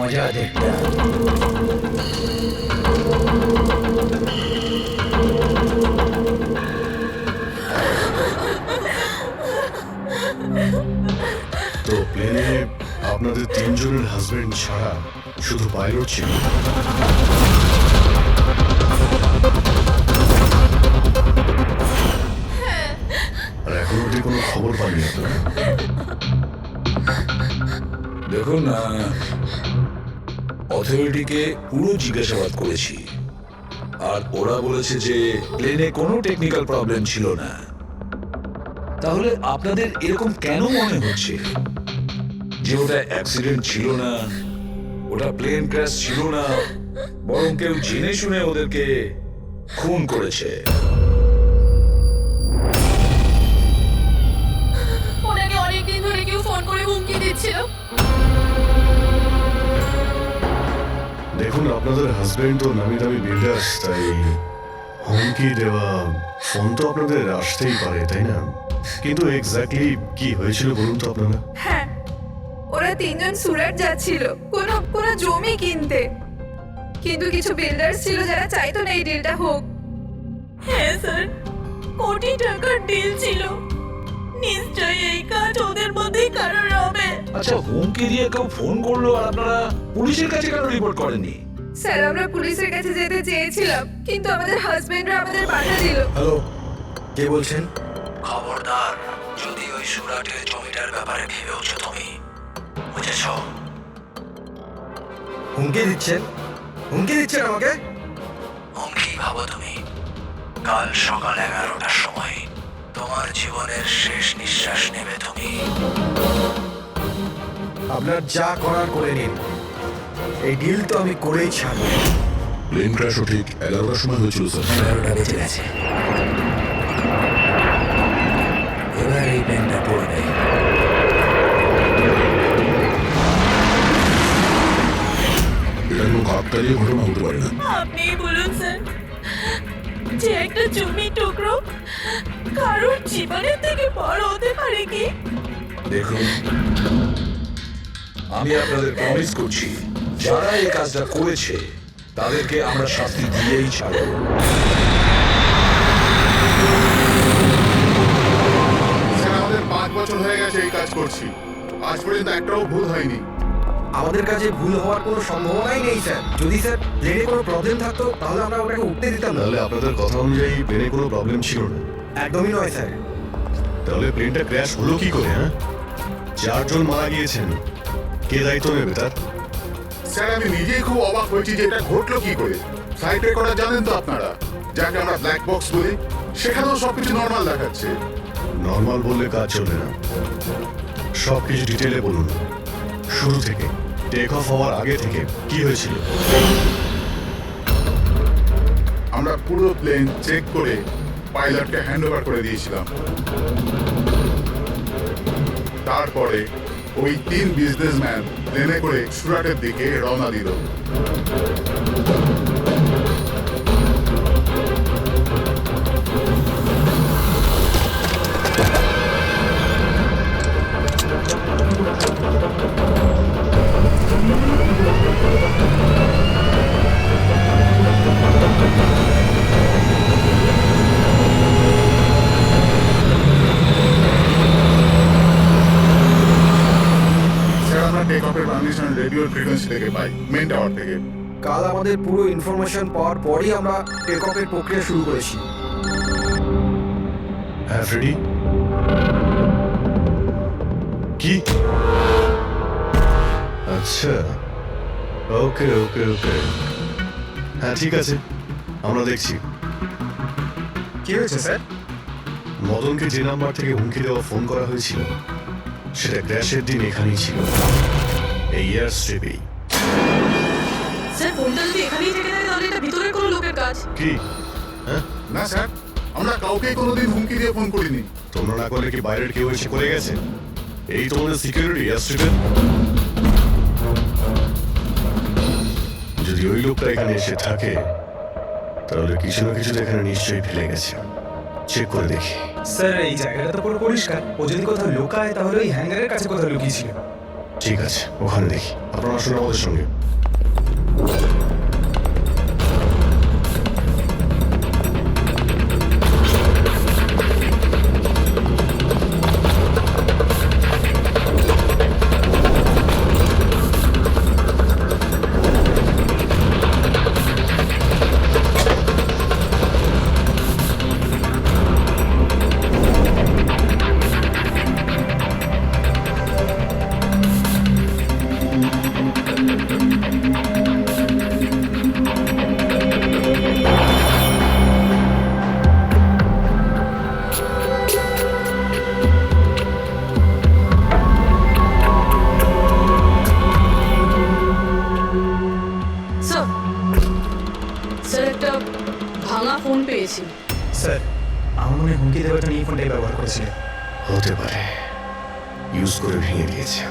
মজা দেখতাম। তো প্লেনে আপনাদের তিনজনের হাজবেন্ড ছাড়া শুধু পাইলট ছিল? আর এখন অব্দি কোনো খবর পাননি আপনারা? দেখুন, অথরিটিকে পুরো জিজ্ঞাসাবাদ করেছি, আর ওরা বলেছে যে প্লেনে কোনো টেকনিক্যাল প্রবলেম ছিল না। তাহলে আপনাদের এরকম কেন মনে হচ্ছে যে ওটা অ্যাক্সিডেন্ট ছিল না, ওটা প্লেন ক্র্যাশ ছিল না, বরং কেউ জেনে শুনে ওদেরকে খুন করেছে? ওনাকে অনেকদিন ধরে কেউ ফোন করে হুমকি দিচ্ছিল। দেখুন, আপনাদের হাজবেন্ড তো নামি দামি বিল্ডার্স, তাই হুমকি দেওয়া ফোন তো আপনাদের আসতেই পারে, তাই না? কিন্তু এক্স্যাক্টলি কি হয়েছিল বলুন তো আপনারা? হ্যাঁ, ওরা তিনজন সুরাট যাচ্ছিল কোনো জমি কিনতে, কিন্তু কিছু বিল্ডার্স ছিল যারা চাইতো না এই ডিলটা হোক। হ্যাঁ স্যার, কোটি টাকার ডিল ছিল। নিশ্চয়ই এই কাজ ওদের মধ্যেই কারোর হবে। আচ্ছা, হুমকি দিয়ে কেউ ফোন করলো আর আপনারা পুলিশের কাছে কেন রিপোর্ট করেননি? স্যার, আমরা পুলিশের কাছে যেতে চেয়েছিলাম, কিন্তু আমাদের হাজবেন্ডরা আমাদের বাধা দিল। হ্যালো, কে বলছেন? খবরদার, যদি ওই সুরাটের জমিটার ব্যাপারে ভেবেওছো তুমি, বুঝেছ? হুমকি দিচ্ছেন? হুমকি দিচ্ছেন আমাকে? হুমকি ভাবো তুমি? কাল সকাল 11টার সময় তোমার জীবনের শেষ নিঃশ্বাস নেবে তুমি। আপনার যা করার করে নিন, এই ডিল তো আমি করেই ছাড়ব। প্লেন ক্র্যাশও ঠিক 11টার সময় হয়েছিল স্যার। 11টা বেজে গেছে। এবার এই প্লেনটা পড়বে। এটা কোনো কাকতালীয় ঘটনা হতে পারে না। আপনি বলুন স্যার, যে একটা জমি টুকরো কারোর জীবনের থেকে বড় হতে পারে কি? দেখুন, আমি আপনাদের প্রমিস করছি, যারা এই কাজটা করেছে তাদেরকে আমরা শাস্তি দিয়েই ছাড়ব। স্যার, আমাদের 5 বছর হয়ে গেছে এই কাজ করছি, আজ পর্যন্ত একটাও ভুল হয়নি। আমাদের কাছে ভুল হওয়ার কোনো সম্ভাবনাই নেই স্যার। যদি স্যার প্লেনে কোনো প্রবলেম থাকতো তাহলে আমরা ওটাকে উঠতে দিতাম না। তাহলে আপনাদের কথা অনুযায়ী প্লেনে কোনো প্রবলেম ছিল না? একদমই নয় স্যার। তাহলে প্লেনটা ক্র্যাশ হলো কি করে? হ্যাঁ, 4 জন মারা গিয়েছেন, কে দায়িত্ব নেবে তার? স্যার, আমি নিজেই খুব অবাক হয়েছি যে এটা ঘটলো কি করে। ফ্লাইট রেকর্ডার জানেন তো আপনারা, যাকে আমরা ব্ল্যাক বক্স বলি, সেখানেও সবকিছু নর্মাল দেখাচ্ছে। নর্মাল বললে কাজ চলবে না, সব কিছু ডিটেলে বলুন। শুরু থেকে, টেক অফ হওয়ার আগে থেকে কি হয়েছিল? আমরা পুরো প্লেন চেক করে পাইলটকে হ্যান্ড ওভার করে দিয়েছিলাম। তারপরে ওই 3 বিজনেসম্যান প্লেনে করে সুরাটের দিকে রওনা দিল। টেক অফের পারমিশন রেডিও ফ্রিকোয়েন্সি থেকে পাই, মেন টাওয়ার থেকে। কাল আমাদের পুরো ইনফরমেশন পাওয়ার পরই আমরা টেক অফের প্রক্রিয়া শুরু করেছি। হ্যাঁ ফ্রেডি, কি? আচ্ছা, ওকে ওকে ওকে, হ্যাঁ ঠিক আছে, আমরা দেখছি। কি হয়েছে স্যার? মদনকে যে নাম্বার থেকে হুমকি দেওয়া ফোন করা হয়েছিল, সেটা ক্র্যাশের দিন এখানেই ছিল, এই এয়ার স্ট্রিপেই। স্যার, ফোনটা যদি এখানেই থেকে থাকে তাহলে এটা ভিতরের কোনো লোকের কাজ। কি? হ্যাঁ, না স্যার, আমরা কাউকে কোনোদিন হুমকি দিয়ে ফোন করিনি। তোমরা না করলে কি বাইরের কেউ এসে করে গেছে? এই তোমাদের সিকিউরিটি এয়ার স্ট্রিপের। যদি ওই লোকটা এখানে এসে থাকে, তাহলে কিছু না কিছু এখানে নিশ্চয়ই ফেলে গেছে। চেক করে দেখি। স্যার, এই জায়গাটা তো পুরো পরিষ্কার। ও যদি কোথাও লুকায় তাহলে ওই হ্যাঙ্গারের কাছে কোথাও লুকিয়েছিল। ঠিক আছে, ওখানে দেখি। আপনারা আসুন আমাদের সঙ্গে। স্যার স্যার একটা ভাঙা ফোন পেয়েছি। স্যার আমার মনে হয় হুমকি দেওয়ার জন্য এই ফোনটাই ব্যবহার করেছিলেন। হতে পারে ইউজ করে ভেঙে দিয়েছে।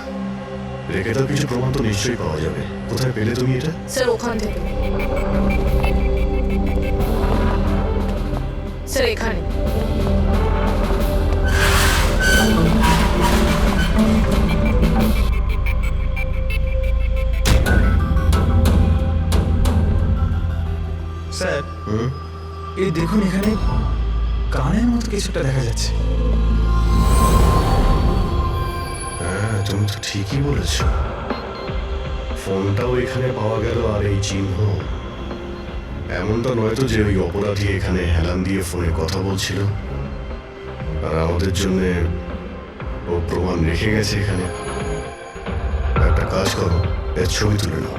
রেখে দাও, কিছু প্রমাণ তো নিশ্চয়ই পাওয়া যাবে। কোথায় পেলে তুমি এটা? স্যার ওখান থেকে। স্যার এখানে। স্যার এই দেখুন, এখানে কানের মতো কিছুটা দেখা যাচ্ছে। হ্যাঁ, তুমি তো ঠিকই বলেছ। ফোনটাও এখানে পাওয়া গেল, আর এই চিহ্ন। এমনটা নয় তো যে ওই অপরাধী এখানে হেলান দিয়ে ফোনে কথা বলছিল আর আমাদের জন্য ও প্রমাণ রেখে গেছে এখানে। একটা কাজ করো, এর ছবি তুলে নাও।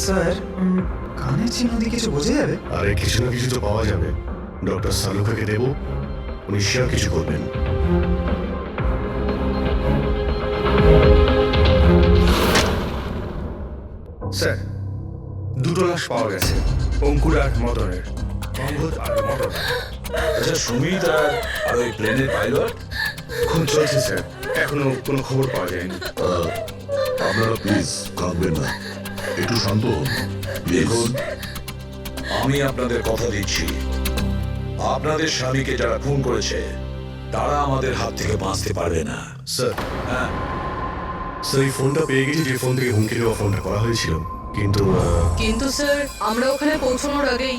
স্যার কানের চিহ্ন দিয়ে কিছু বোঝা যাবে? আরে কিছু না কিছু তো পাওয়া যাবে। ডক্টর সালুখাকে দেবো, উনি শিওর কিছু করবেন। স্যার দুটো লাশ পাওয়া গেছে, অঙ্কুর আর মদনের। অঙ্কুর আর মদন। আচ্ছা, সুমিত আর ওই প্লেনের পাইলট? খুন চলছে স্যার, এখনো কোনো খবর পাওয়া যায়নি। আপনারা প্লিজ কাঁদবেন না, একটু শান্ত হন। দেখুন, আমি আপনাদের কথা দিচ্ছি, আপনাদের স্বামীকে যারা খুন করেছে তারা আমাদের হাত থেকে বাঁচতে পারবে না। স্যার, হ্যাঁ, স্যার এই ফোনটা পেয়ে গেছি, যে ফোন থেকে হুমকি দেওয়া ফোনটা করা হয়েছিল। কিন্তু কিন্তু স্যার আমরা ওখানে পৌঁছানোর আগেই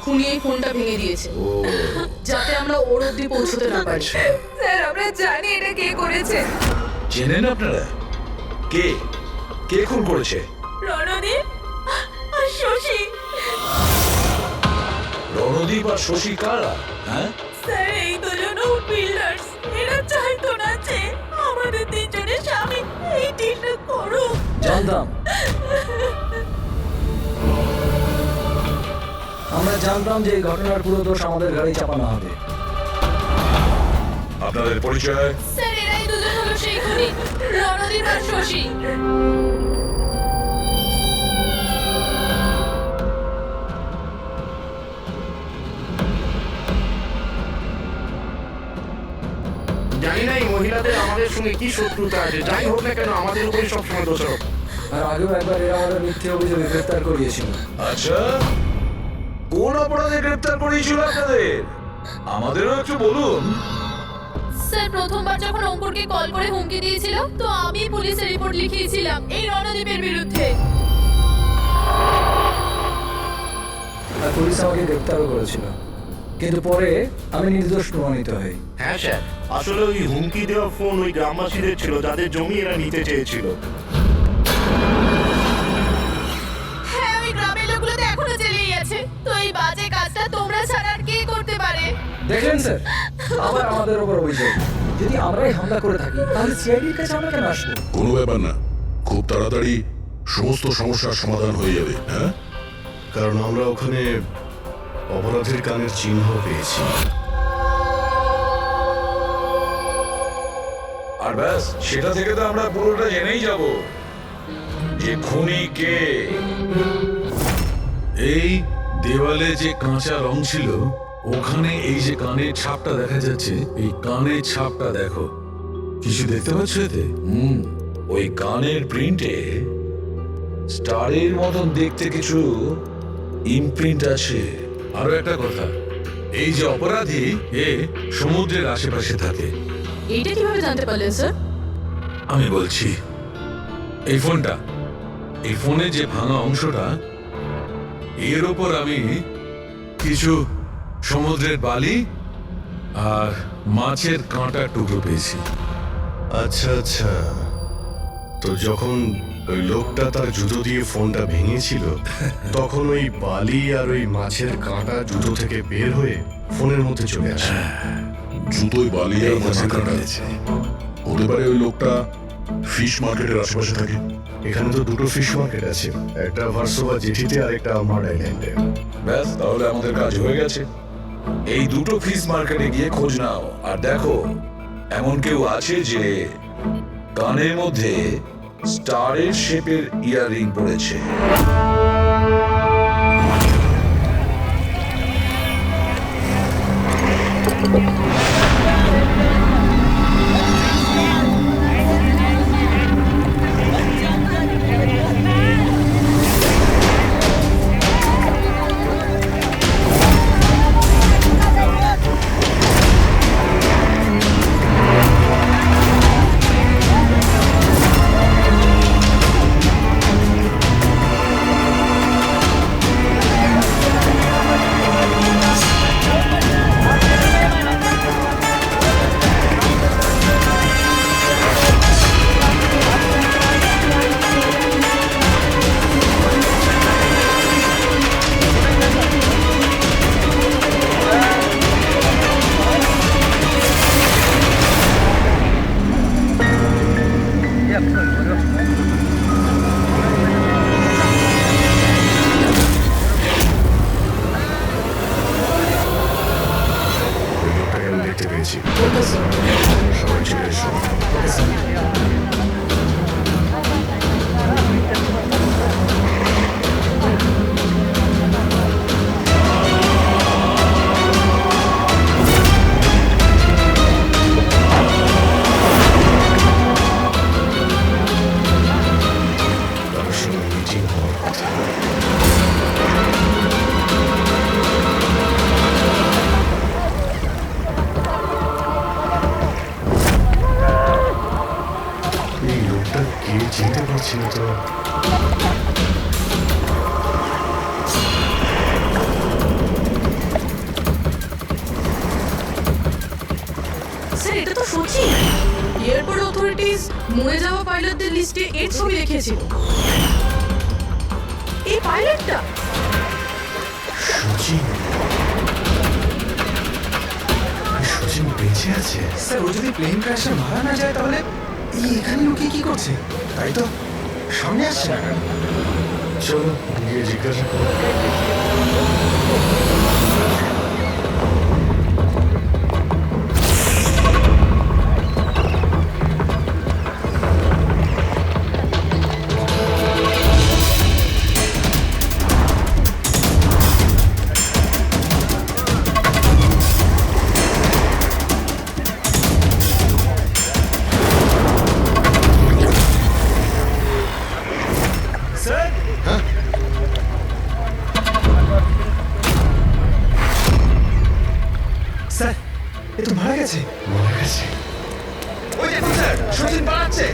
খুনি এই ফোনটা ভেঙে দিয়েছে, যাতে আমরা ওর অব্দি পৌঁছতে না পারি। স্যার আমরা জানি এটা কে করেছে। চেনেন আপনারা কে কে খুন করেছে? রণদীপ আর শশী। রণদীপ আর শশী কারা? হ্যাঁ, স্যার এই দুজনও বিল্ডার্স। এরা চাইতো না যে আমাদের তিনজনের স্বামী এই ডিলটা করুক। জানতাম, আমরা জানতাম যে এই ঘটনার পুরো দোষ আমাদের গাড়ি চাপানো হবে। আপনাদের পরিচয়? স্যার এরাই দুজন হলো সেই খুনি, রণদীপ আর শশী। জানি না এই মহিলাদের আমাদের সঙ্গে কি শত্রুতা আছে, যাই হোক না কেন আমাদের উপরে সবসময় দোষারোপ। আর আগেও একবার এরা আমাদের মিথ্যে অভিযোগে গ্রেফতার করিয়েছিল। আচ্ছা, কোন অপরাধে গ্রেপ্তার করেছিল আপনাদের? আমাদেরও একটু বলুন। স্যার প্রথমবার যখন অঙ্কুরকে কল করে হুমকি দিয়েছিল, তো আমি পুলিশে রিপোর্ট লিখিয়েছিলাম এই রণদীপের বিরুদ্ধে। আর পুলিশ আমাকে গ্রেফতারও করেছিল, কিন্তু পরে আমি নির্দোষ প্রমাণিত হই। হ্যাঁ স্যার, আসলে ওই হুমকি দেওয়া ফোন ওই গ্রামবাসীদের ছিল যাদের জমি এরা নিতে চেয়েছিল। হ্যাঁ, ওই গ্রামের লোকগুলো তো এখনো জেলেই আছে। তো এই বাজে কাজটা তোমরা ছাড়া আর কে করতে পারে? দেখলেন স্যার, আবার আমাদের উপর অভিযোগ। যদি আমরাই হামলা করে থাকি তাহলে সিআইডির কাছে আমরা কেন আসবো? কোনো ব্যাপার না, খুব তাড়াতাড়ি সমস্ত সমস্যার সমাধান হয়ে যাবে। হ্যাঁ, কারণ আমরা ওখানে অপরাধের কানের চিহ্ন পেয়েছি। আর ব্যাস, সেটা থেকে তো আমরা পুরোটা জেনেই যাব যে খুনি কে। এই দেওয়ালে যে কাঁচা রং ছিল, ওখানে এই যে কানের ছাপটা দেখা যাচ্ছে, এই কানের ছাপটা দেখো। কিছু দেখতে পাচ্ছ এতে? ওই কানের প্রিন্টে স্টারের মতন দেখতে কিছু ইমপ্রিন্ট আছে। আরো একটা কথা, এই যে অপরাধী, এ সমুদ্রের আশেপাশে থাকে। এইটা কিভাবে জানতে পারলেন স্যার? আমি বলছি, এই ফোনটা, এই ফোনে যে ভাঙা অংশটা, এর ওপর আমি কিছু সমুদ্রের বালি আর মাছের কাঁটার টুকরো পেয়েছি। আচ্ছা আচ্ছা, তো যখন ওই লোকটা তার জুতো দিয়ে ফোনটা ভেঙেছিল তখন ওই বালি আর ওই মাছের কাঁটা জুতো থেকে বের হয়ে ফোনের মধ্যে চলে আসে। জুতোয় বালি আর মাছের কাঁটা। হতে পারে ওই লোকটা ফিশ মার্কেটের আশেপাশে থাকে। এখানে তো দুটো ফিশ মার্কেট আছে, একটা ভার্সোভা জেটিতে আর একটা আমার আইল্যান্ডে। ব্যাস, তাহলে আমাদের কাজ হয়ে গেছে। এই দুটো ফিশ মার্কেটে গিয়ে খোঁজ নাও আর দেখো এমন কেউ আছে যে কানের মধ্যে স্টারের শেপের ইয়াররিং পড়েছে। ওই লোকটাকে আমি দেখতে পেয়েছি। সবাই চলে এসো। তার সঙ্গে মিটিং হওয়ার কথা। এই লোকটা কে চিনতে পারছি না তো। স্যার, এটা তো সচিন। এয়ারপোর্ট অথরিটিজ মরে যাওয়া পাইলটদের লিস্টে এর ছবি দেখিয়েছিল। এই পাইলটটা সচিন, সচিন বেঁচে আছে। স্যার, ও যদি প্লেন ক্র্যাশে মারা না যায় তাহলে এই এখানে লুকিয়ে কি করছে? তাই তো সামনে আসছে না কেন? চলো গিয়ে জিজ্ঞাসা করো। স্যার, এ তো মারা গেছে। মারা গেছে? ওই দেখুন স্যার, সচিন পালাচ্ছে।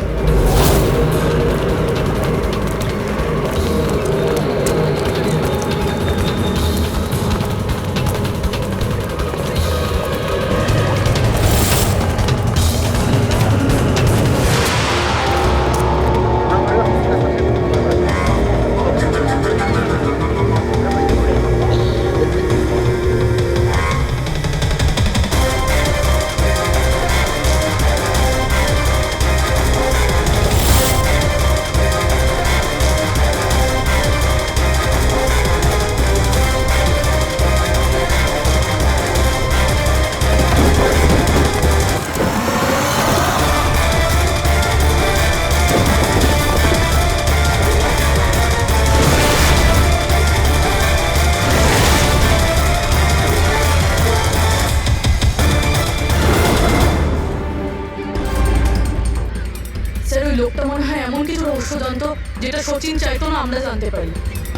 লোকটা মনে হয় এমন কিছু রহস্য জানতো যেটা সচিন চাইতো না আমরা জানতে পারি,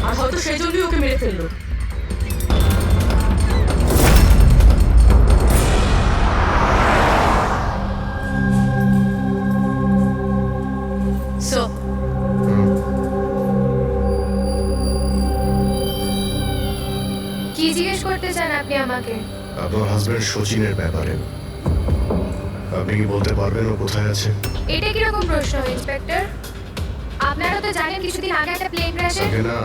আর হয়তো সেই জন্যই ওকে মেরে ফেললো। আমাকে। আপনার হাজবেন্ড শচীনের ব্যাপারে আপনি কি বলতে পারবেন ও কোথায় আছে? এটা কিরকম প্রশ্ন ইন্সপেক্টর? আপনারা তো জানেন কিছুদিন আগে একটা প্লেন ক্র্যাশে। আগে না,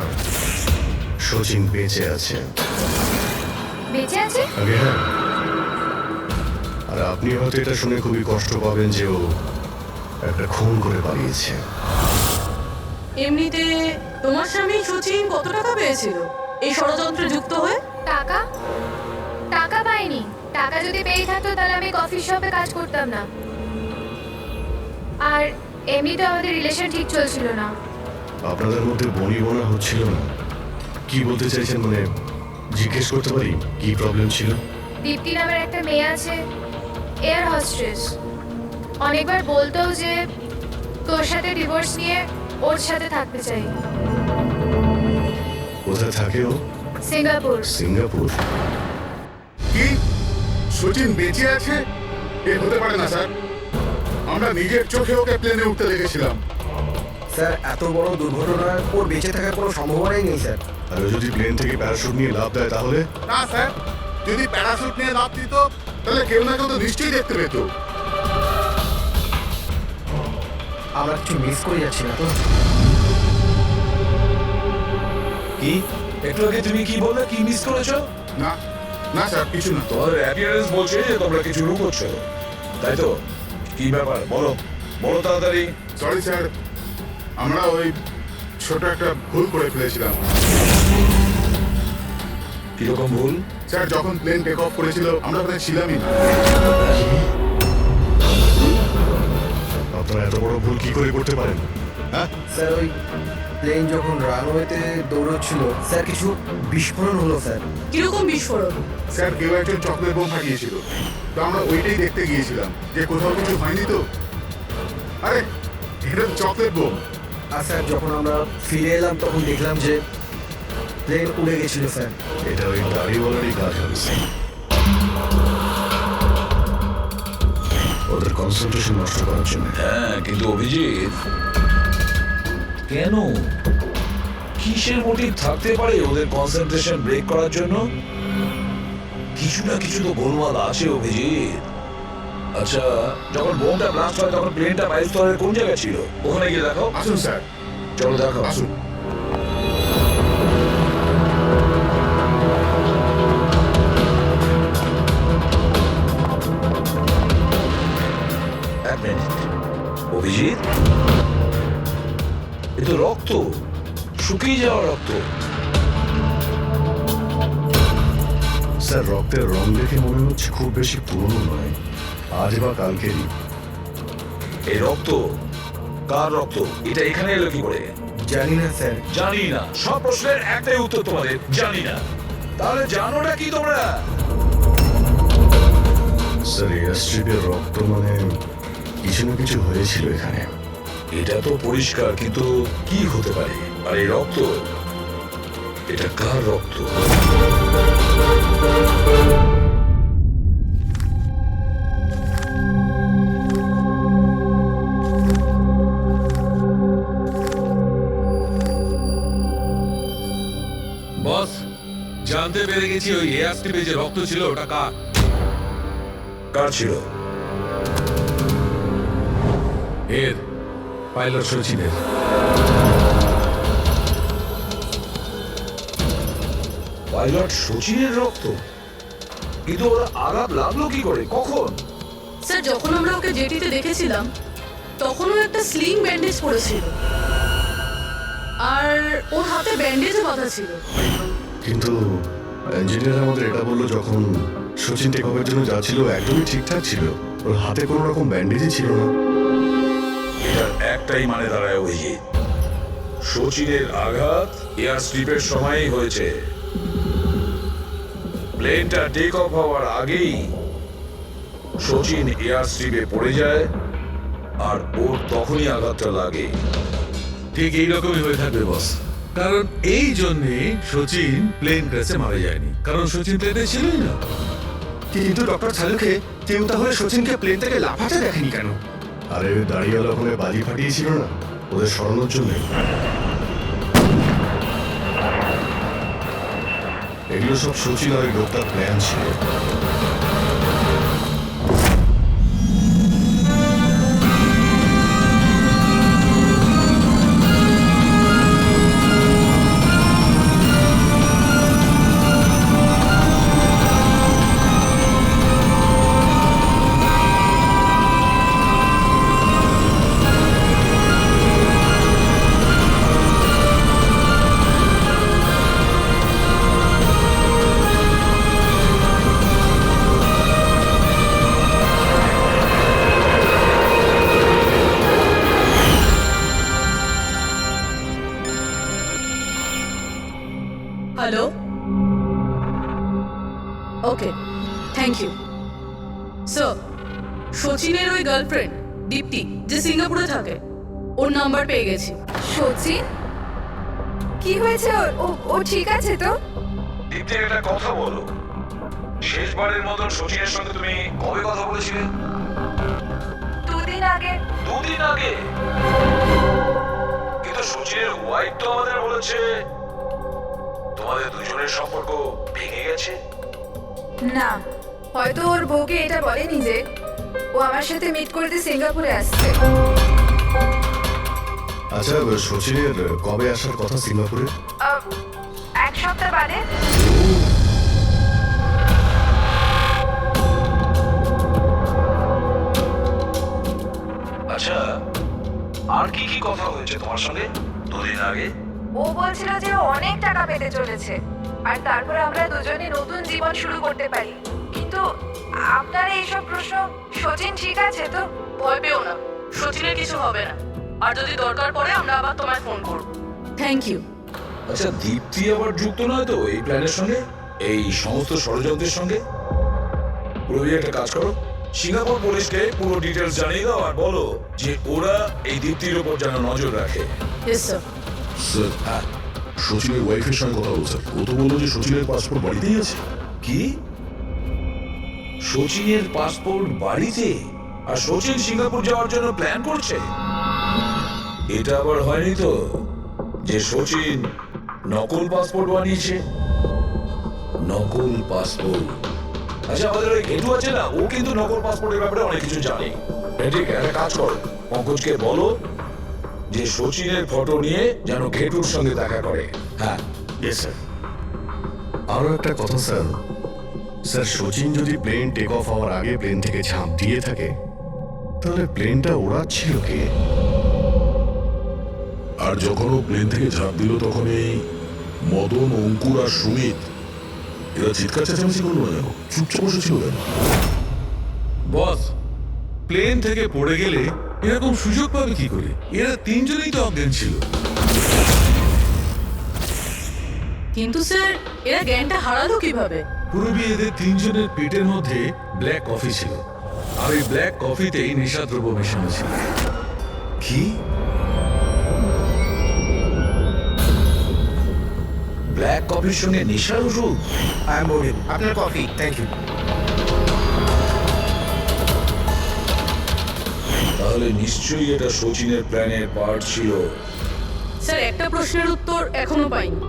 শচীন বেঁচে আছে। বেঁচে আছে? আগে হ্যাঁ। আর আপনি হয়তো এটা শুনে খুবই কষ্ট পাবেন যে ও একটা খুন করে পালিয়েছে। এমনিতে তোমার স্বামী শচীন কত টাকা পেয়েছিল এই ষড়যন্ত্রে যুক্ত হয়ে? টাকা? টাকা পাইনি। টাকা যদি পেয়ে থাকতো তাহলে আমি কফি শপে কাজ করতাম না। আর এমনিতে আমাদের রিলেশন ঠিক চলছিল না। আপনাদের মধ্যে বনিবনা হচ্ছিল না? কি বলতে চাইছেন, মানে জিজ্ঞেস করতে পারি কি প্রবলেম ছিল? দীপ্তি নামের একটা মেয়ে আছে, এয়ার হোস্টেস। অনেকবার বলতো যে তোর সাথে ডিভোর্স নিয়ে ওর সাথে থাকতে চাই। কোথায় থাকে ও? সিঙ্গাপুর। সিঙ্গাপুর? কি শচীন বেঁচে আছে? এ হতে পারে না স্যার। আমরা নিজের চোখে ওকে প্লেনে উঠতে দেখেছিলাম। স্যার এত বড় দুর্ঘটনায় ওর বেঁচে থাকার কোনো সম্ভাবনাই নেই স্যার। আর ও যদি প্লেন থেকে প্যারাশুট নিয়ে লাফ দেয় তাহলে? না স্যার, যদি প্যারাশুট নিয়ে লাফ দিত তাহলে কেউ না কেউ তো নিশ্চয়ই দেখতে পেত। আমরা কিছু মিস করে যাচ্ছি না তো? কি একটু আগে তুমি কি বললে, কি মিস করেছো? না না স্যার, কিছু না। তোমাদের অ্যাপিয়ারেন্স বলছে যে তোমরা কিছু লুকোচ্ছো, তাই তো? কি ব্যাপার বলো, বলো তাড়াতাড়ি। সরি স্যার, আমরা ওই ছোট একটা ভুল করে ফেলেছিলাম। কিরকম ভুল? স্যার যখন প্লেন টেক অফ করেছিল আমরা ওখানে ছিলামই না। আপনারা এত বড় ভুল কি করে করতে পারেন? হ্যাঁ স্যার ওই প্লেন যখন রানওয়েতে দৌড়চ্ছিল স্যার কিছু বিস্ফোরণ হলো স্যার। কিরকম বিস্ফোরণ? স্যার কেউ একজন চকলেট বোম ফাটিয়েছিল, তো আমরা ওইটাই দেখতে গিয়েছিলাম যে কোথাও কিছু হয়নি তো। আরে এটা তো চকলেট বোম। আর স্যার যখন আমরা ফিরে এলাম তখন দেখলাম যে প্লেন উড়ে গেছিল স্যার। এটা ওই গাড়িওয়ালারই কাজ হবে। ওদের কনসেন্ট্রেশন নষ্ট করার জন্য। হ্যাঁ, কিন্তু অভিজিৎ কেন? কিসের মোটিভ থাকতে পারে ওদের কনসেন্ট্রেশন ব্রেক করার জন্য? কিছু না কিছু তো গোলমাল আছে অভিজিৎ। আচ্ছা, যখন বোমটা ব্লাস্ট হয় তখন প্লেনটা বায়ুস্তরের কোন জায়গায় ছিল? ওখানে গিয়ে দেখো। আসুন স্যার, চলো দেখো। আসুন। এক মিনিট অভিজিৎ, এ তো রক্ত, শুকিয়ে যাওয়া রক্ত। স্যার রক্তের রং দেখে মনে হচ্ছে খুব বেশি পুরনো নয়, আজ বা কালকেরই। এই রক্ত কার রক্ত? এটা এখানে এলো কি করে? জানি না স্যার। জানি না, সব প্রশ্নের একটাই উত্তর তোমাদের, জানি না। তাহলে জানোটা কি তোমরা? স্যার এয়ার স্ট্রিপের রক্ত মানে কিছু না কিছু হয়েছিল এখানে। এটা তো পরিষ্কার, কিন্তু কি হতে পারে? আর এই রক্ত, এটা কার রক্ত? বস, জানতে পেরে গেছি ওই এয়ার স্ট্রিপে যে রক্ত ছিল ওটা কার। কার ছিল? এর পাইলট শচীনের। পাইলট শচীনের রক্ত? কিন্তু ওরা আঘাত লাগলো কি করে, কখন? স্যার যখন আমরা ওকে জেটিতে দেখেছিলাম তখনও একটা স্লিং ব্যান্ডেজ পড়েছিল, আর ওর হাতে ব্যান্ডেজও বাঁধা ছিল। কিন্তু ইঞ্জিনিয়ার আমাদের এটা বললো যখন শচীন টেক অফের জন্য যাচ্ছিল একদমই ঠিকঠাক ছিল, ওর হাতে কোনো রকম ব্যান্ডেজই ছিল না। এটার একটাই মানে দাঁড়ায় অভিজিৎ, শচীনের আঘাত এয়ার স্ট্রিপের সময়ই হয়েছে। প্লেনটা টেক অফ হওয়ার আগেই শচীন এয়ার স্ট্রিপে পড়ে যায়, আর ওর তখনই আঘাতটা লাগে। ঠিক এইরকমই হয়ে থাকবে বস, কারণ এই জন্যে শচীন প্লেন ক্র্যাশে মারা যায়নি, কারণ শচীন প্লেনে ছিলই না। কিন্তু ডক্টর ঝালুকে কেউ তাহলে শচীনকে প্লেন থেকে লাফাতে দেখেনি কেন? আরে ওই দাঁড়িয়ালা ওখানে বাজি ফাটিয়েছিল না ওদের সরানোর জন্য। এগুলো সব সচিন আর ওই লোকটার প্ল্যান ছিল। Hello, okay, thank you. Sir, সচিনের ওই গার্লফ্রেন্ড দীপ্তি যে সিঙ্গাপুরে থাকে, ওর নাম্বার পেয়ে গেছি। সচিন কি হয়েছে ওর? ও ঠিক আছে তো? দীপ্তি, একটা কথা বলো, শেষবারের মতন সচিনের সঙ্গে তুমি কবে কথা বলেছিলে? 2 দিন আগে। 2 দিন আগে? কিন্তু সচিনের ওয়াইফ তো আমাদের বলেছে তোমাদের দুজনের সম্পর্ক ভেঙে গেছে। না, হয়তো ওর বউকে এটা বলেনি যে ও আমার সাথে মিট করতে সিঙ্গাপুরে আসছে। আচ্ছা, সচিনের কবে আসার কথা সিঙ্গাপুরে? 1 সপ্তাহ বাদে। আচ্ছা, আর কি কি কথা হয়েছে তোমার সঙ্গে 2 দিন আগে? ও বলছিল যে ও অনেক টাকা পেতে চলেছে আর তারপর আমরা দুজনে নতুন জীবন শুরু করতে পারি। কিন্তু আপনার এইসব প্রশ্ন, সচিন ঠিক আছে তো? ভয় পেও না, সচিনের কিছু হবে না। আর যদি দরকার পড়ে আমরা আবার তোমায় ফোন করব। Thank you. আচ্ছা, দীপ্তি আবার যুক্ত নয় তো এই প্ল্যানের সঙ্গে, এই সমস্ত ষড়যন্ত্রের সঙ্গে? প্রবি, একটা কাজ করো, সিঙ্গাপুর পুলিশকে পুরো ডিটেলস জানিয়ে দাও আর বলো যে ওরা এই দীপ্তির উপর যেন নজর রাখে। Yes sir. স্যার, হ্যাঁ, সচিনের ওয়াইফের সঙ্গে কথা বলছেন, ও তো বললো যে সচিনের পাসপোর্ট বাড়িতেই আছে। কি? সচিনের পাসপোর্ট বাড়িতে? আর সচিন সিঙ্গাপুর যাওয়ার জন্য প্ল্যান করছে? এটা আবার হয়নি তো যে সচিন নকল পাসপোর্ট বানিয়েছে? নকল পাসপোর্ট? আচ্ছা, আমাদের ওই ঘেটু আছে না, ও কিন্তু নকল পাসপোর্টের ব্যাপারে অনেক কিছু জানে। ঠিক, একটা কাজ করো, পঙ্কজকে বলো যে সচিনের ফটো নিয়ে যেন ঘেটুর সঙ্গে দেখা করে। হ্যাঁ। Yes sir. আরও একটা কথা স্যার, সচিন যদি প্লেন টেক অফ হওয়ার আগে প্লেন থেকে ঝাঁপ দিয়ে থাকে, তাহলে প্লেনটা ওড়াচ্ছিল কে? আর যখন ও প্লেন থেকে ঝাঁপ দিল তখন এই মদন, অঙ্কুর আর সুমিত এরা চিৎকার চেঁচামেচি করলো না কেন? চুপচাপ বসেছিল কেন? বস, প্লেন থেকে পড়ে গেলে এরকম সুযোগ পাবে কি করে? এরা 3 জনেই তো অজ্ঞান ছিল। কিন্তু স্যার, এরা জ্ঞানটা হারালো কিভাবে? পূর্বে এদের 3 জনের পেটের মধ্যে ব্ল্যাক কফি ছিল, আর এই ব্ল্যাক কফিতেই নেশাদ্রব্য মেশানো ছিল। কি? ব্ল্যাক কফির সঙ্গে নেশার ওষুধ? আই এম বরিন, আপনার কফি, থ্যাংক ইউ। তাহলে নিশ্চয়ই এটা সচিনের প্ল্যানের পার্ট ছিল। স্যার, একটা প্রশ্নের উত্তর এখনো পাইনি।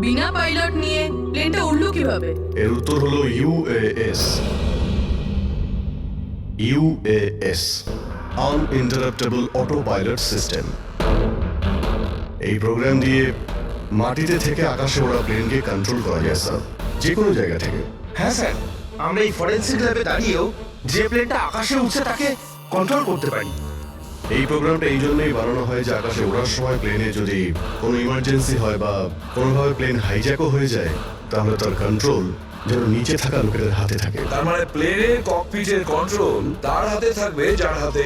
বিনা পাইলট নিয়ে প্লেনটা উড়লো কিভাবে? এর উত্তর হলো UAS. UAS, আনইন্টারাপ্টেবল auto pilot system. এই প্রোগ্রাম দিয়ে মাটিতে থেকে আকাশে ওড়া প্লেনকে কন্ট্রোল করা যায় স্যার, যে কোনো জায়গা থেকে। হ্যাঁ স্যার, আমরা এই ফরেন্সিক ল্যাবে দাঁড়িয়েও যে প্লেনটা আকাশে উঠছে তাকে কন্ট্রোল করতে পারি। এই প্রোগ্রামটা এই জন্যই বানানো হয় যে আকাশে ওড়ার সময় প্লেনে যদি কোনো ইমার্জেন্সি হয় বা কোনোভাবে প্লেন হাইজ্যাকও হয়ে যায়, তাহলে তার কন্ট্রোল যেন নিচে থাকা লোকেদের হাতে থাকে। তার মানে প্লেনের ককপিটের কন্ট্রোল তার হাতে থাকবে যার হাতে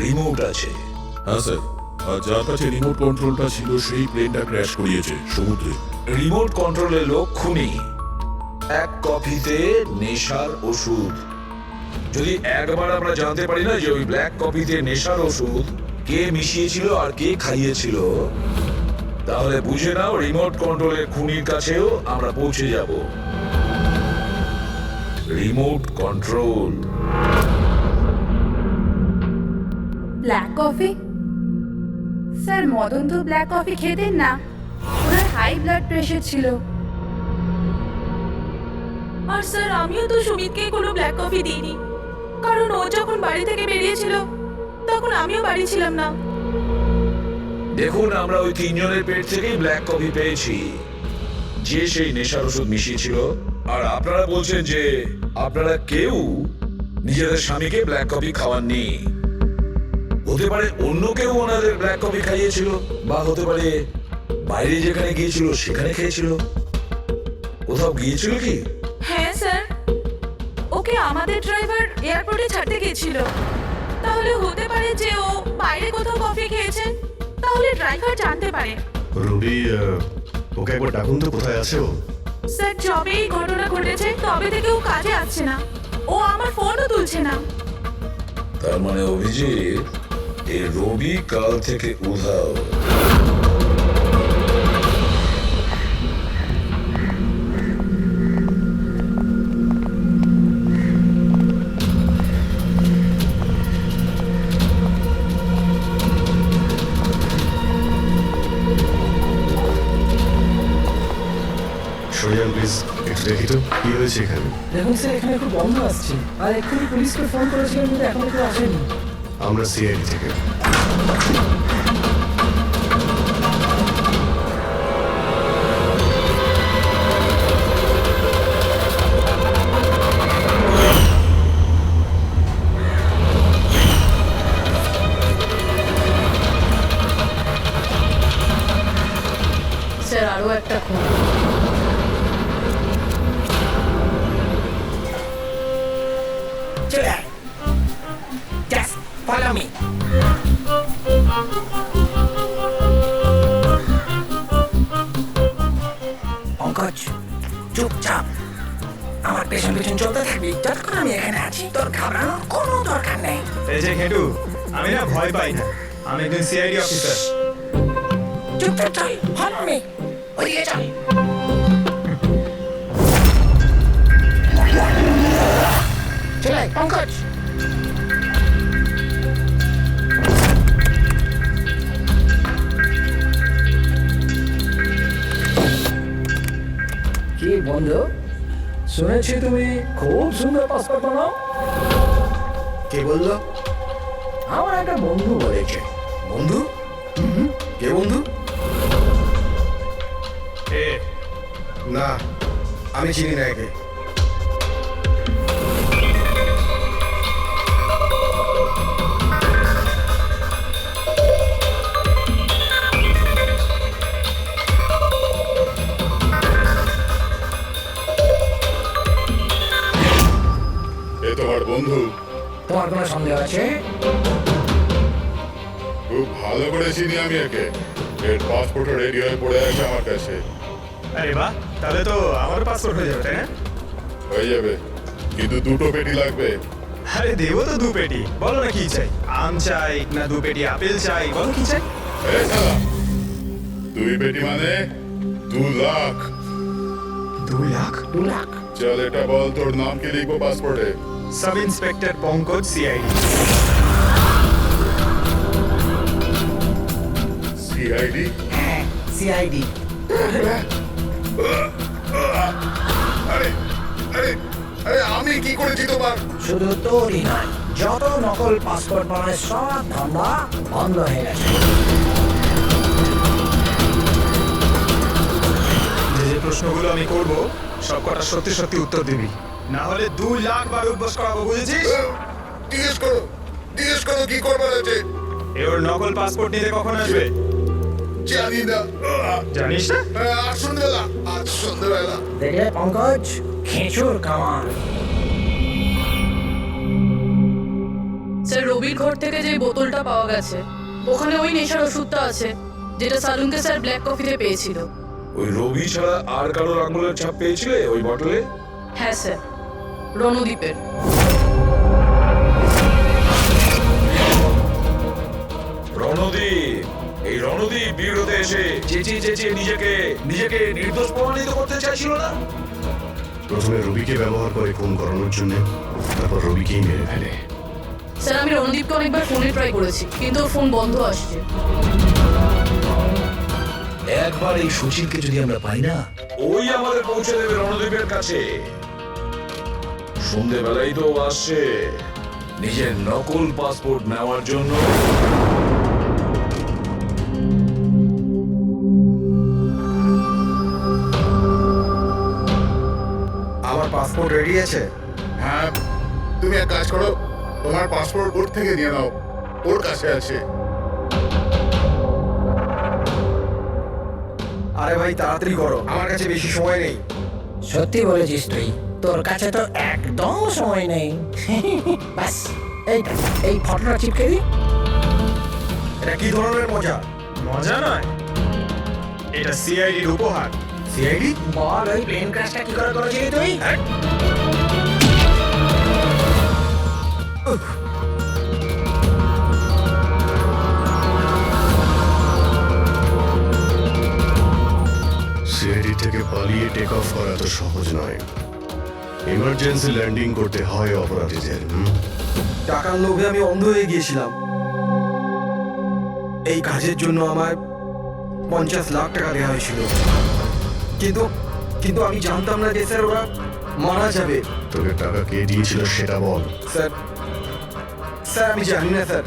রিমোট আছে। হ্যাঁ স্যার, আর যার কাছে রিমোট কন্ট্রোলটা ছিল সেই প্লেনটা ক্র্যাশ করিয়েছে সমুদ্রে। রিমোট কন্ট্রোলের লক্ষণই 1 কফিতে নেশার ওষুধ। যদি একবার আমরা জানতে পারি না যে ওই ব্ল্যাক কফিতে নেশার ওষুধ কে মিশিয়েছিল আর কে খাইয়েছিল, তাহলে বুঝে নাও রিমোট কন্ট্রোলের খুনির কাছেও আমরা পৌঁছে যাব। Remote control. Black coffee? Sir, Madan তো ব্ল্যাক কফি খেতেন না, ওনার হাই ব্লাড প্রেশার ছিল। আর স্যার আমিও তো সুমিতকে কোনো ব্ল্যাক কফি দিইনি, কারণ ও যখন বাড়ি থেকে বেরিয়েছিল তখন আমিও বাড়ি ছিলাম না। দেখুন, আমরা ওই তিনজনের পেট থেকেই ব্ল্যাক কফি পেয়েছি, যে সেই নেশার ওষুধ মিশিয়েছিল। আর আপনারা বলছেন যে আপনারা কেউ নিজেদের স্বামীকে ব্ল্যাক কফি খাওয়াননি। হতে পারে অন্য কেউ ওনাদের ব্ল্যাক কফি খাইয়েছিল, বা হতে পারে বাইরে যেখানে গিয়েছিল সেখানে খেয়েছিল। কোথাও গিয়েছিল কি? হ্যাঁ স্যার, ওকে আমাদের ড্রাইভার এয়ারপোর্টে ছাড়তে গেছিল। তাহলে হতে পারে যে ও বাইরে কোথাও কফি খেয়েছে, তাহলে ড্রাইভার জানতে পারে। রবি, ওকে একবার ডাকুন তো, কোথায় আছে ও? স্যার যবে এই ঘটনা ঘটেছে তবে থেকে ও কাজে আসছে না, ও আমার ফোনও তুলছে না। তার মানে অভিজিৎ, এই রবি কাল থেকে উধাও। সরিয়ান প্লিজ, একটু দেখি তো কি হয়েছে এখানে। দেখুন স্যার, এখানে খুব বন্ধ আসছে, আর এক্ষুনি পুলিশকে ফোন করেছিলাম কিন্তু এখন কেউ আসেনি। আমরা সিআইডি থেকে। স্যার আরও একটা খুন। চলে আয়, জাস্ট ফলো মি। পঙ্কজ, চুপচাপ আমার পেছন পেছন চলতে থাকবি যতক্ষণ আমি এখানে আছি। তোর ঘাবড়ানোর কোনো দরকার নেই। এই যে ঘেটু, আমি না ভয় পাই না, আমি একজন সিআইডি অফিসার। চুপচাপ চল, ফলো মি। ওদিকে চল। চলে আয়, পঙ্কজ। কি বন্ধু, শুনেছি তুমি খুব সুন্দর পাসপোর্ট বানাও। কে বললো? আমার একটা বন্ধু বলেছে। বন্ধু? কে বন্ধু? না, আমি চিনি না একে। এ তোমার বন্ধু? তোমার কোনো সন্দেহ আছে? খুব ভালো করে চিনি আমি একে। এর পাসপোর্টও রেডি হয়ে পড়ে আছে আমার কাছে। আরে বাহ, তাহলে তো আমার পাসপোর্ট হয়ে যাবে, তাই না? হয়ে যাবে, কিন্তু দুটো পেটি লাগবে। আরে দেবো তো 2 পেটি। বলো না কি চাই, আম চাই না 2 পেটি আপেল চাই, বলো কি চাই। এই শালা, 2 পেটি মানে 2 লাখ। 2 লাখ? 2 লাখ? চল এটা বল, তোর নাম কি লিখবো পাসপোর্টে? Sub inspector Pankaj, CID. CID? হ্যাঁ, সিআইডি। আরে আরে আরে, আমি কি করেছি তোমার? শুধু তোরই নয়, যত নকল পাসপোর্ট বানায় সব ধান্দা বন্ধ হয়ে গেছে। যে প্রশ্নগুলো আমি করব সব কটা সত্যি সত্যি উত্তর দিবি, না হলে 2 লাখ বার উদ্বোস করাবো, বুঝেছিস? জিজ্ঞেস করো কি করবার আছে। এর নকল পাসপোর্ট নিতে কখন আসবে? জানি না। জানিস না? আজ সন্ধ্যাবেলা। দেখলে পঙ্কজ, খেঁচুর কামান। স্যার রবির ঘর থেকে যে বোতলটা পাওয়া গেছে ওখানে ওই নেশার ওষুধটা আছে যেটা সালুনকে স্যার ব্ল্যাক কফিতে পেয়েছিল। ওই রবি ছাড়া আর কারোর আঙুলের ছাপ পেয়েছিলে ওই বটলে? হ্যাঁ স্যার, রণদ্বীপের। রণদ্বীপ, এই রণদ্বীপ বিরোধে এসে চেঁচিয়ে চেঁচিয়ে নিজেকে নির্দোষ প্রমাণিত করতে চাইছিল না? প্রথমে রবিকে ব্যবহার করে খুন করানোর জন্য, তারপর রবিকেই মেরে ফেলে। স্যার আমি রণদীপকে অনেকবার ফোনে ট্রাই করেছি কিন্তু ওর ফোন বন্ধ আসছে। একবার এই সুচিরকে যদি আমরা পাই না, ওই আমাদের পৌঁছে দেবে রণদ্বীপের কাছে। সন্ধেবেলায় তো ও আসছে নিজের নকল পাসপোর্ট নেওয়ার জন্য। আমার পাসপোর্ট রেডি আছে। হ্যাঁ, তুমি এক কাজ করো, তোমার পাসপোর্ট ওর থেকে নিয়ে নাও, ওর কাছে আছে। আরে ভাই তাড়াতাড়ি করো, আমার কাছে বেশি সময় নেই। সত্যি বলেছিস তুই, তোর কাছে তো একদম সময় নেই। ব্যাস এই ফটোটা চিপকে দি। এটা কি ধরনের মজা? মজা নয়, এটা সিআইডির উপহার। সিআইডি? বল ওই প্লেন ক্র্যাশটা কি করে করেছিলি তুই? সিআইডি থেকে পালিয়ে টেক অফ করা তো সহজ নয়। ইমার্জেন্সি ল্যান্ডিং করতে হয় অপরাধীদের। টাকার লোভে আমি অন্ধ হয়ে গিয়েছিলাম। এই কাজের জন্য আমার 50 লাখ টাকা দেওয়া হয়েছিল, কিন্তু কিন্তু আমি জানতাম না যে স্যার ওরা মারা যাবে। তোকে টাকা কে দিয়েছিল সেটা বল। স্যার স্যার আমি জানি না স্যার,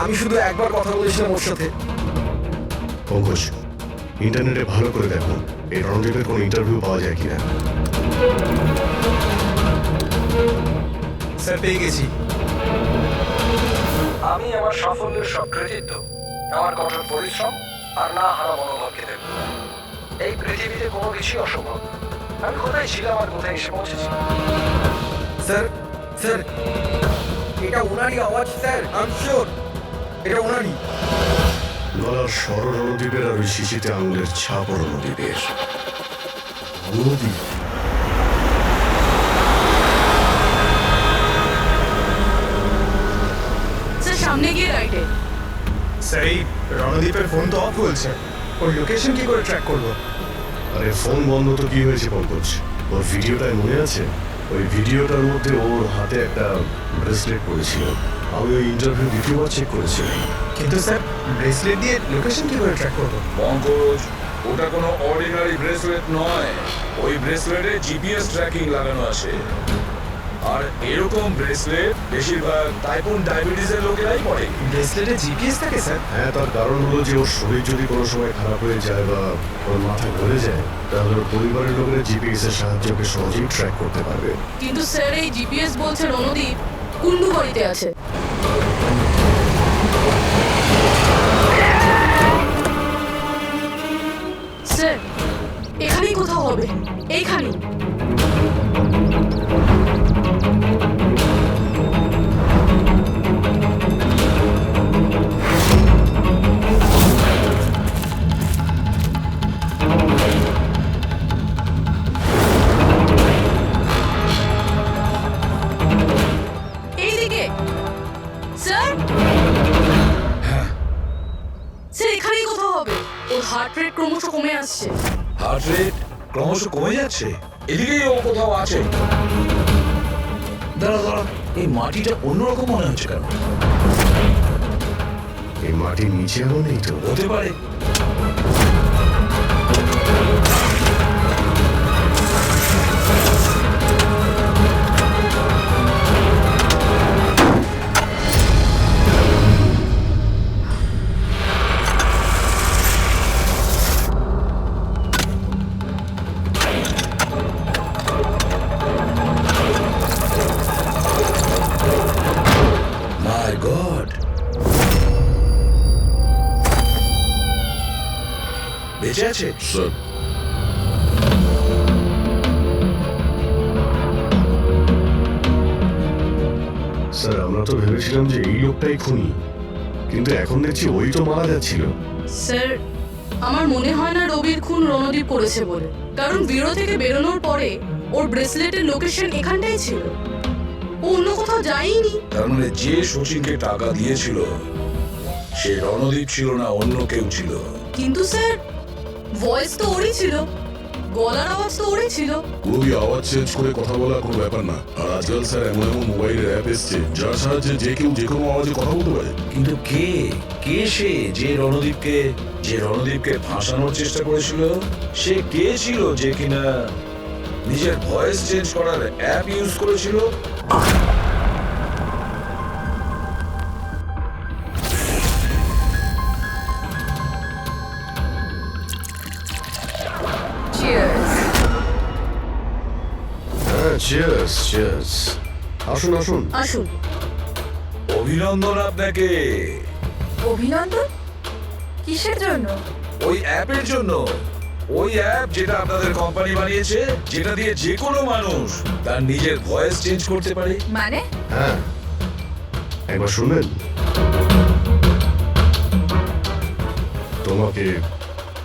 আমি শুধু একবার কথা বলেছিলাম ওর সাথে। পঙ্কজ, ইন্টারনেটে ভালো করে দেখো এই রণদীপের কোনো ইন্টারভিউ পাওয়া যায় কিনা। স্যার পেয়ে গেছি। আমি আমার সাফল্যের সব ক্রেডিট দেব আমার কঠোর পরিশ্রম আর না হারা মনোভাবকে দেব। এই পৃথিবীতে কোনো কিছুই অসম্ভব। আমি কোথায় ছিলাম আর কোথায় এসে পৌঁছেছি। স্যার স্যার এটা ওনারই আওয়াজ স্যার, আই এম শিওর এটা ওনারই। গলার স্বর রণদীপের আর ওই শিশিতে আঙুলের ছাপ রণদীপের। রণদীপ স্যার সামনে গিয়ে রাইটে। স্যার এই রণদীপের ফোন তো অফ বলছে, ওর লোকেশন কি করে ট্র্যাক করবো? আরে ফোন বন্ধ তো কি হয়েছে পঙ্কজ, ওর ভিডিওটায় মনে আছে? ওই ভিডিওটার মধ্যে ওর হাতে একটা ব্রেসলেট পড়েছিল। আমি ওই ইন্টারভিউ দ্বিতীয়বার চেক করেছিলাম। কিন্তু স্যার ব্রেসলেট দিয়ে লোকেশন কি করে ট্র্যাক করবো? পঙ্কজ, ওটা কোনো অর্ডিনারি ব্রেসলেট নয়। ওই ব্রেসলেটে জিপিএস ট্র্যাকিং লাগানো আছে। আর এরকম ব্রেসলেট বেশিরভাগ টাইপ 1 ডায়াবেটিসের লোকেরাই পড়ে। ব্রেসলেটে জিপিএস থাকে স্যার? হ্যাঁ, তার কারণ হলো যে ওর শরীর যদি কোনো সময় খারাপ হয়ে যায় বা ওর মাথা ঘুরে যায়, তাহলে ওর পরিবারের লোকেরা জিপিএস এর সাহায্যকে সহজেই ট্র্যাক করতে পারবে। কিন্তু স্যার এই জিপিএস বলছে রণদীপ কুন্ডু বাড়িতে আছে। স্যার এখানেই কোথাও হবে, এইখানেই। এইদিকে স্যার। স্যার এখানেই কোথাও হবে। ওর হার্ট রেট ক্রমশ কমে আসছে। হার্ট রেট ক্রমশ কমে যাচ্ছে, এদিকেই ও কোথাও আছে। দাঁড়া দাঁড়া, এই মাটিটা অন্যরকম মনে হচ্ছে কেন? এই মাটির নিচে এমন নেই তো? হতে পারে। মাই গড, বেঁচে আছে? স্যার, স্যার আমরা তো ভেবেছিলাম যে এই লোকটাই খুনি, কিন্তু এখন দেখছি ওই তো মারা যাচ্ছিল। স্যার আমার মনে হয় না রবির খুন রণদীপ করেছে বলে, কারণ ব্যুরো থেকে বেরোনোর পরে ওর ব্রেসলেটের লোকেশন এখানটাই ছিল, ও অন্য কোথাও যায়নি। তার মানে যে শচীনকে টাকা দিয়েছিল সে রণদীপ ছিল না, অন্য কেউ ছিল। কিন্তু স্যার ভয়েস তো ওরই ছিল, গলার আওয়াজ তো ওরই ছিল। পুরোই আওয়াজ চেঞ্জ করে কথা বলা কোনো ব্যাপার না। আর আজকাল স্যার এমন এমন মোবাইলের অ্যাপ এসছে যার সাহায্যে যে কেউ যে কোনো আওয়াজে কথা বলতে পারে। কিন্তু কে কে সে যে রণদীপকে ফাঁসানোর চেষ্টা করেছিল? সে কে ছিল যে কিনা নিজের ভয়েস চেঞ্জ করার অ্যাপ ইউজ করেছিল। হ্যাঁ, চিয়ার্স চিয়ার্স। আসুন আসুন। আসুন। অভিনন্দন আপনাকে অভিনন্দন কিসের জন্য? ওই অ্যাপের জন্য। ওই অ্যাপ যেটা আপনাদের কোম্পানি বানিয়েছে, যেটা দিয়ে যে কোনো মানুষ তার নিজের ভয়েস চেঞ্জ করতে পারে। মানে হ্যাঁ, একবার শুনবেন? তোমাকে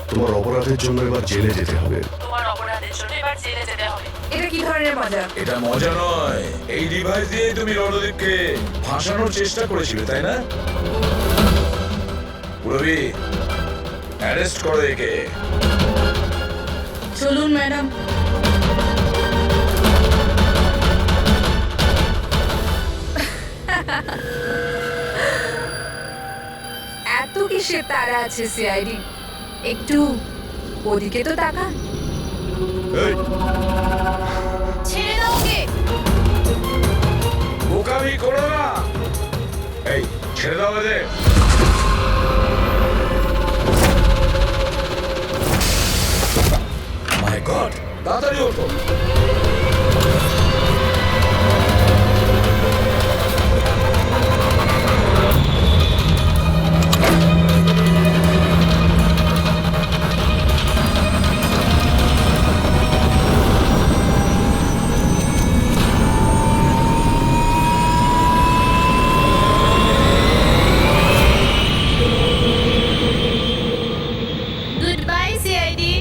তোমার অপরাধের জন্য এবার জেলে যেতে হবে। তোমার অপরাধের জন্য এবার জেলে যেতে হবে। এটা কি ধরনের মজা? এটা মজা নয়। এই ডিভাইস দিয়ে তুমি রণদীপকে ফাঁসানোর চেষ্টা করেছিলে, তাই না? পুরবি, অ্যারেস্ট করো একে। চলুন ম্যাডাম। এত কিসের তারা আছে সিআইডি? একটু ওদিকে তো তাকান। এই, ছেড়ে দাও ওকে। বোকামি করো না। এই, ছেড়ে দাও এদের। মাই গড, তাড়াতাড়ি ওঠো। Good bye CID.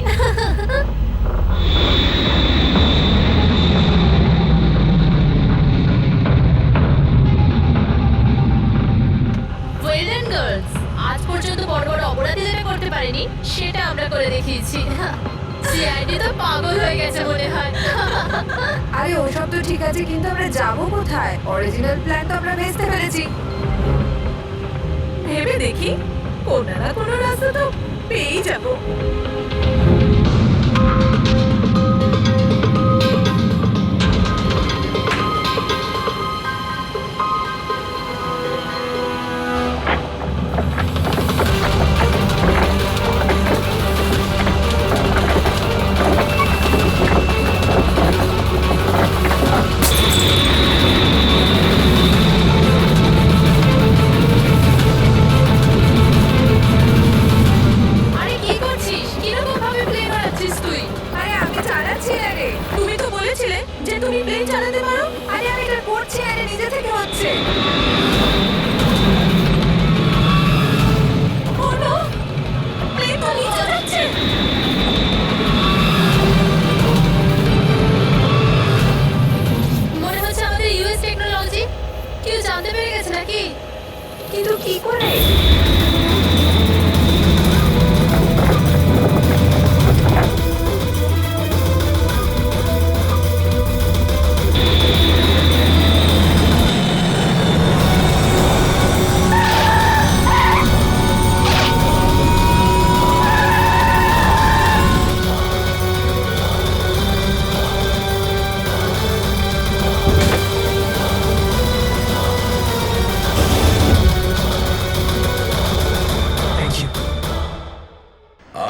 Well done girls, আজ পর্যন্ত বড় বড় অপরাধী যেটা করতে পারেনি সেটা আমরা করে দেখিয়েছি। সিআইডি তো পাগল হয়ে গেছে মনে হয়। আরে ওসব তো ঠিক আছে, কিন্তু আমরা যাব কোথায়? অরিজিনাল প্ল্যান তো আমরা ভেস্তে ফেলেছি। ভেবে দেখি, কোনো না কোনো রাস্তা তো পেয়েই যাবো। আরে কি করছিস? কিরকম ভাবে প্লে করাচ্ছিস তুই? আরে আমি চালাচ্ছি না রে। তুমি তো বলেছিলে যে তুমি প্লেন চালাতে পারো। আরে আমি এটা করছি না রে, নিজে থেকে হচ্ছে। ও নো, প্লেন তো নিচে যাচ্ছে। মনে হচ্ছে আমাদের ইউএস টেকনোলজি কেউ জানতে পেরে গেছে নাকি? কিন্তু কি করে?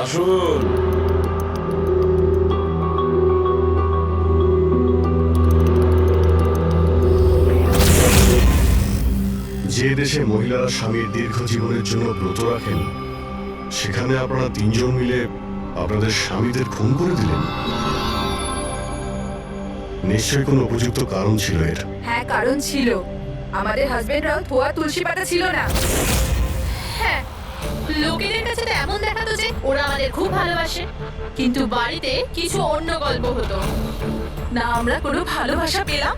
আসুন। যে দেশে মহিলারা স্বামীর দীর্ঘ জীবনের জন্য ব্রত রাখেন, সেখানে আপনারা তিনজন মিলে আপনাদের স্বামীদের খুন করে দিলেন। নিশ্চয়ই কোনো উপযুক্ত কারণ ছিল এর। হ্যাঁ, কারণ ছিল। আমাদের হাজবেন্ডরাও ধোয়া তুলসী পাতা ছিল না। হ্যাঁ, লোকেদের কাছে তো এমন দেখাতো যে ওরা আমাদের খুব ভালোবাসে, কিন্তু বাড়িতে কিছু অন্য গল্প হতো। না আমরা কোনো ভালোবাসা পেলাম,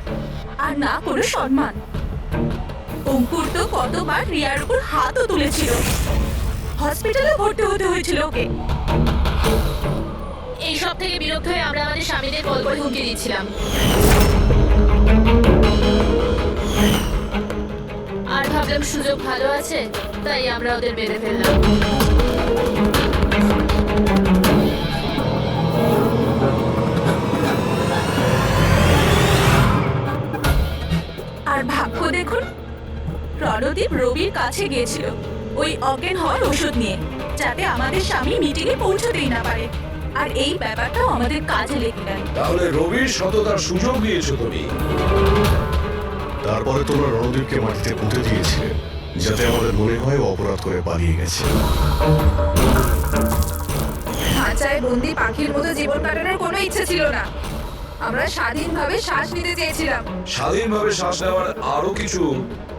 আর না কোনো সম্মান। অঙ্কুর তো কতবার রিয়ার উপর হাতও তুলেছিল। হসপিটালে ভর্তি হতে হয়েছিল ওকে। এইসব থেকে বিরক্ত হয়ে আমরা আমাদের স্বামীদের কল করে হুমকি দিচ্ছিলাম। আর ভাবলাম সুযোগ ভালো আছে, তাই আমরা ওদের মেরে ফেললাম। ভাগ্য দেখুন, রণদীপ রবির কাছে গিয়েছিল ওই অজ্ঞান হওয়ার ওষুধ নিয়ে, যাতে আমাদের স্বামী মিটিংয়ে পৌঁছতেই না পারে। আর এই ব্যাপারটাও আমাদের কাজে লেগে গেল। তাহলে রবির সততার সুযোগ দিয়েছো তুমি। তারপরে তোমরা রণদীপকে মাটিতে পুঁতে দিয়েছিলে, যাতে আমাদের মনে হয় ও অপরাধ করে পালিয়ে গেছে। খাঁচায় বন্দি পাখির মতো জীবন কাটানোর কোনো ইচ্ছে ছিল না। আমরা স্বাধীনভাবে শ্বাস নিতে চেয়েছিলাম। স্বাধীনভাবে শ্বাস নেওয়ার আরো কিছু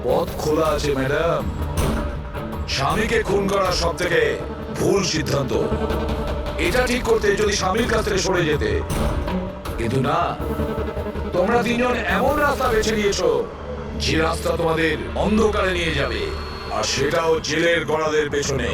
পথ খোলা আছে ম্যাডাম। স্বামীকে খুন করা সব থেকে ভুল সিদ্ধান্ত। এটা ঠিক করতে যদি স্বামীর কাছ থেকে সরে যেতে, কিন্তু না, তোমরা তিনজন এমন রাস্তা বেছে নিয়েছো যে রাস্তা তোমাদের অন্ধকারে নিয়ে যাবে, আর সেটাও জেলের গড়াদের পেছনে।